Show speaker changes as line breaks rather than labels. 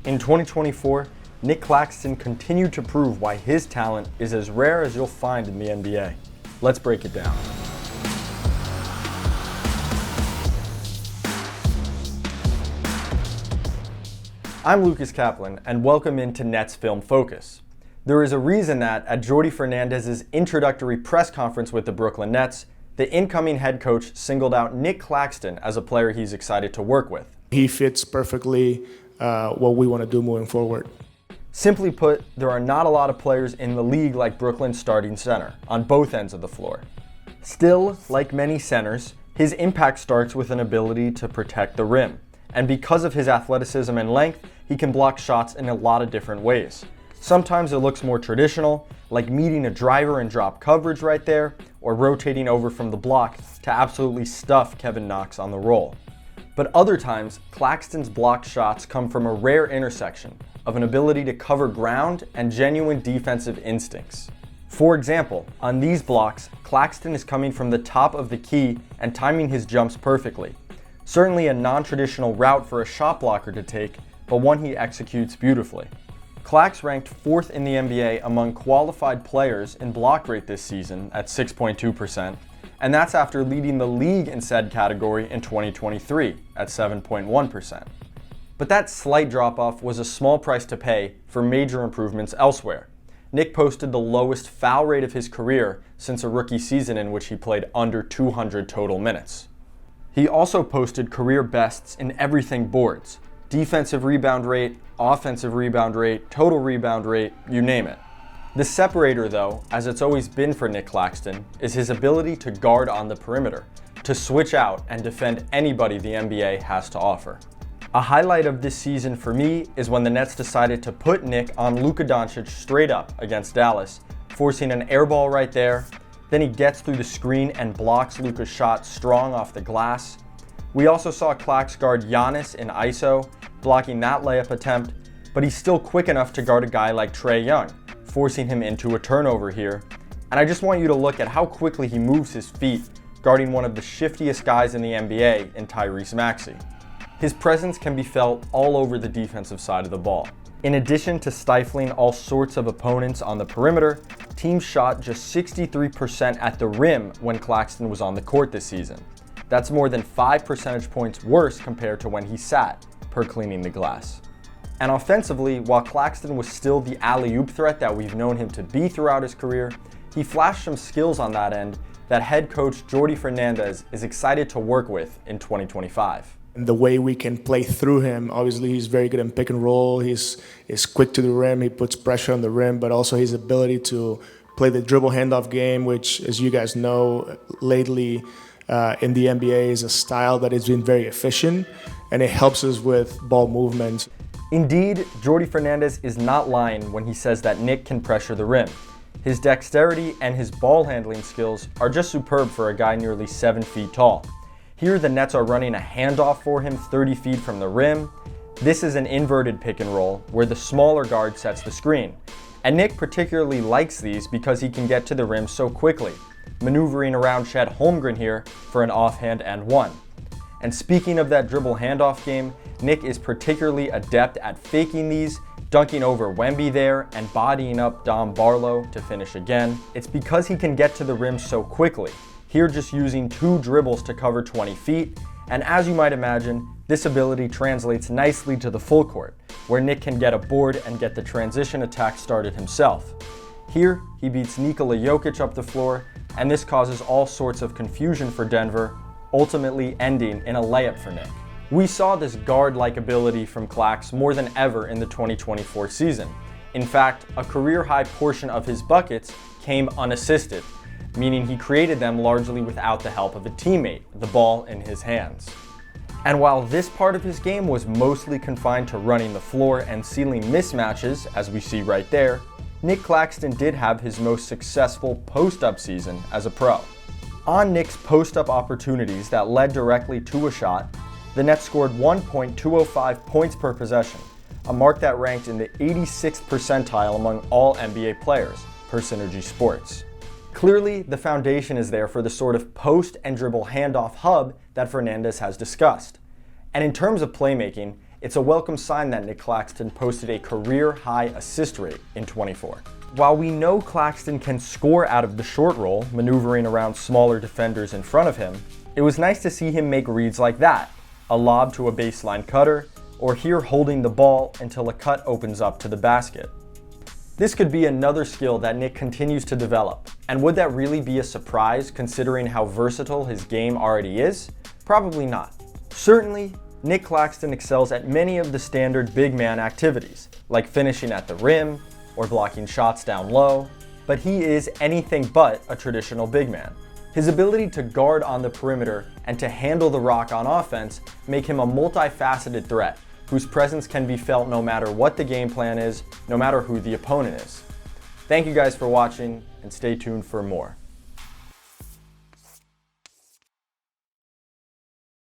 In 2024, Nic Claxton continued to prove why his talent is as rare as you'll find in the NBA. Let's break it down. I'm Lucas Kaplan, and welcome into Nets Film Focus. There is a reason that at Jordi Fernandez's introductory press conference with the Brooklyn Nets, the incoming head coach singled out Nic Claxton as a player he's excited to work with.
He fits perfectly what we want to do moving forward.
Simply put, there are not a lot of players in the league like Brooklyn's starting center, on both ends of the floor. Still, like many centers, his impact starts with an ability to protect the rim. And because of his athleticism and length, he can block shots in a lot of different ways. Sometimes it looks more traditional, like meeting a driver and drop coverage right there, or rotating over from the block to absolutely stuff Kevin Knox on the roll. But other times, Claxton's blocked shots come from a rare intersection of an ability to cover ground and genuine defensive instincts. For example, on these blocks, Claxton is coming from the top of the key and timing his jumps perfectly. Certainly a non-traditional route for a shot blocker to take, but one he executes beautifully. Clax ranked 4th in the NBA among qualified players in block rate this season at 6.2%, and that's after leading the league in said category in 2023 at 7.1%. But that slight drop-off was a small price to pay for major improvements elsewhere. Nic posted the lowest foul rate of his career since a rookie season in which he played under 200 total minutes. He also posted career bests in everything boards: defensive rebound rate, offensive rebound rate, total rebound rate, you name it. The separator though, as it's always been for Nic Claxton, is his ability to guard on the perimeter, to switch out and defend anybody the NBA has to offer. A highlight of this season for me is when the Nets decided to put Nic on Luka Doncic straight up against Dallas, forcing an air ball right there. Then he gets through the screen and blocks Luka's shot strong off the glass. We also saw Clax guard Giannis in ISO, blocking that layup attempt, but he's still quick enough to guard a guy like Trae Young, forcing him into a turnover here. And I just want you to look at how quickly he moves his feet, guarding one of the shiftiest guys in the NBA in Tyrese Maxey. His presence can be felt all over the defensive side of the ball. In addition to stifling all sorts of opponents on the perimeter, teams shot just 63% at the rim when Claxton was on the court this season. That's more than 5 percentage points worse compared to when he sat, per Cleaning the Glass. And offensively, while Claxton was still the alley-oop threat that we've known him to be throughout his career, he flashed some skills on that end that head coach Jordi Fernandez is excited to work with in 2025.
The way we can play through him, obviously he's very good in pick and roll, he's quick to the rim, he puts pressure on the rim, but also his ability to play the dribble handoff game, which, as you guys know, lately in the NBA is a style that has been very efficient, and it helps us with ball movement.
Indeed, Jordi Fernandez is not lying when he says that Nic can pressure the rim. His dexterity and his ball handling skills are just superb for a guy nearly 7 feet tall. Here the Nets are running a handoff for him 30 feet from the rim. This is an inverted pick and roll where the smaller guard sets the screen. And Nic particularly likes these because he can get to the rim so quickly, maneuvering around Chet Holmgren here for an offhand and one. And speaking of that dribble handoff game, Nic is particularly adept at faking these, dunking over Wemby there, and bodying up Dom Barlow to finish again. It's because he can get to the rim so quickly, here just using 2 dribbles to cover 20 feet, and as you might imagine, this ability translates nicely to the full court, where Nic can get a board and get the transition attack started himself. Here, he beats Nikola Jokic up the floor, and this causes all sorts of confusion for Denver, ultimately ending in a layup for Nic. We saw this guard-like ability from Clax more than ever in the 2024 season. In fact, a career-high portion of his buckets came unassisted, meaning he created them largely without the help of a teammate, the ball in his hands. And while this part of his game was mostly confined to running the floor and sealing mismatches, as we see right there, Nic Claxton did have his most successful post-up season as a pro. On Nic's post-up opportunities that led directly to a shot, the Nets scored 1.205 points per possession, a mark that ranked in the 86th percentile among all NBA players, per Synergy Sports. Clearly, the foundation is there for the sort of post and dribble handoff hub that Fernandez has discussed. And in terms of playmaking, it's a welcome sign that Nic Claxton posted a career-high assist rate in 24. While we know Claxton can score out of the short roll, maneuvering around smaller defenders in front of him, it was nice to see him make reads like that, a lob to a baseline cutter, or here holding the ball until a cut opens up to the basket. This could be another skill that Nic continues to develop, and would that really be a surprise considering how versatile his game already is? Probably not. Certainly, Nic Claxton excels at many of the standard big man activities, like finishing at the rim or blocking shots down low, but he is anything but a traditional big man. His ability to guard on the perimeter and to handle the rock on offense make him a multifaceted threat, whose presence can be felt no matter what the game plan is, no matter who the opponent is. Thank you guys for watching, and stay tuned for more.